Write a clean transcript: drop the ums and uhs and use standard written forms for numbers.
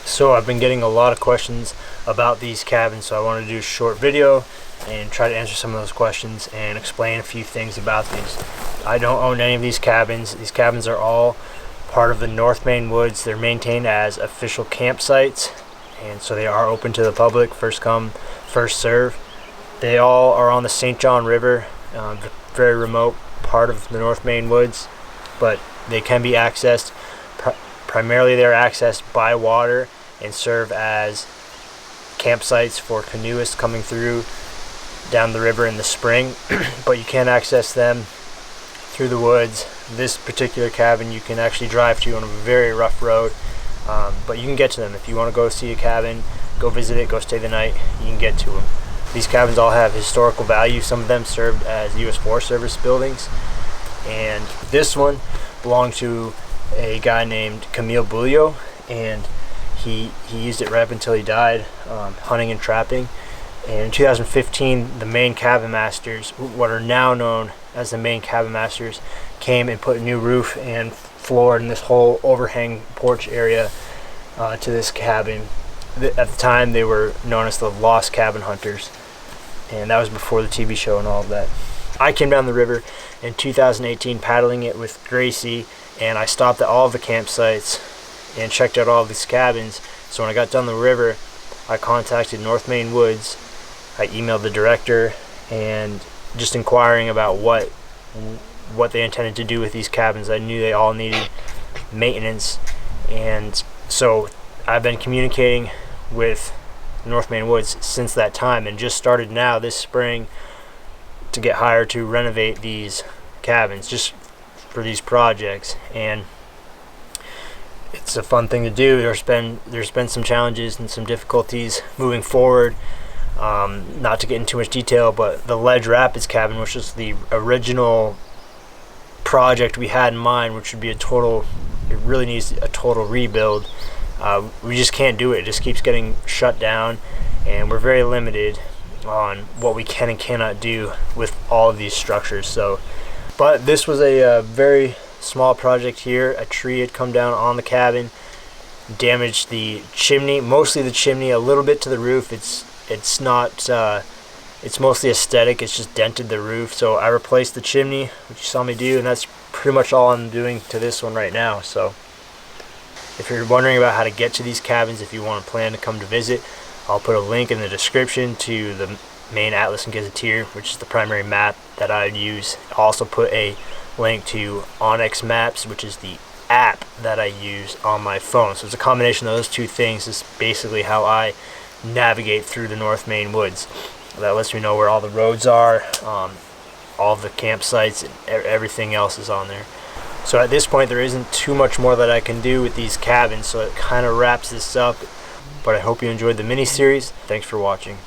So I've been getting a lot of questions about these cabins, so I wanted to do a short video and try to answer some of those questions and explain a few things about these. I don't own any of these cabins. These cabins are all part of the North Maine Woods. They're maintained as official campsites, and so they are open to the public, first come, first serve. They all are on the St. John River, very remote part of the North Maine Woods, but they can be accessed. Primarily they're accessed by water and serve as campsites for canoeists coming through down the river in the spring, but you can access them through the woods. This particular cabin you can actually drive to on a very rough road, but you can get to them. If you want to go see a cabin, go visit it, go stay the night, you can get to them. These cabins all have historical value. Some of them served as U.S. Forest Service buildings, and this one belonged to a guy named Camille Bulio, and he used it right up until he died, hunting and trapping. And in 2015, the Maine Cabin Masters, what are now known as the Maine Cabin Masters, came and put a new roof and floor in this whole overhang porch area to this cabin. At the time, they were known as the Lost Cabin Hunters, and that was before the TV show and all of that. I came down the river in 2018 paddling it with Gracie, and I stopped at all of the campsites and checked out all of these cabins. So when I got down the river, I contacted North Maine Woods. I emailed the director and just inquiring about what they intended to do with these cabins. I knew they all needed maintenance, and so I've been communicating with North Maine Woods since that time, and just started now this spring to get hired to renovate these cabins just for these projects. And it's a fun thing to do. There's been some challenges and some difficulties moving forward. Not to get into too much detail, but the Ledge Rapids cabin, which was the original project we had in mind, which would be it really needs a total rebuild. We just can't do it. It just keeps getting shut down, and we're very limited on what we can and cannot do with all of these structures. But this was a very small project here. A tree had come down on the cabin, damaged the chimney, mostly the chimney, a little bit to the roof. It's not it's mostly aesthetic. It's just dented the roof, so I replaced the chimney, which you saw me do, and that's pretty much all I'm doing to this one right now. So if you're wondering about how to get to these cabins, if you want to plan to come to visit, I'll put a link in the description to the Maine Atlas and Gazetteer, which is the primary map that I use. I'll also put a link to Onyx Maps, which is the app that I use on my phone. So it's a combination of those two things. Is basically how I navigate through the North Maine Woods. That lets me know where all the roads are, all the campsites, and everything else is on there. So at this point, there isn't too much more that I can do with these cabins, so it kind of wraps this up. But I hope you enjoyed the mini-series. Thanks for watching.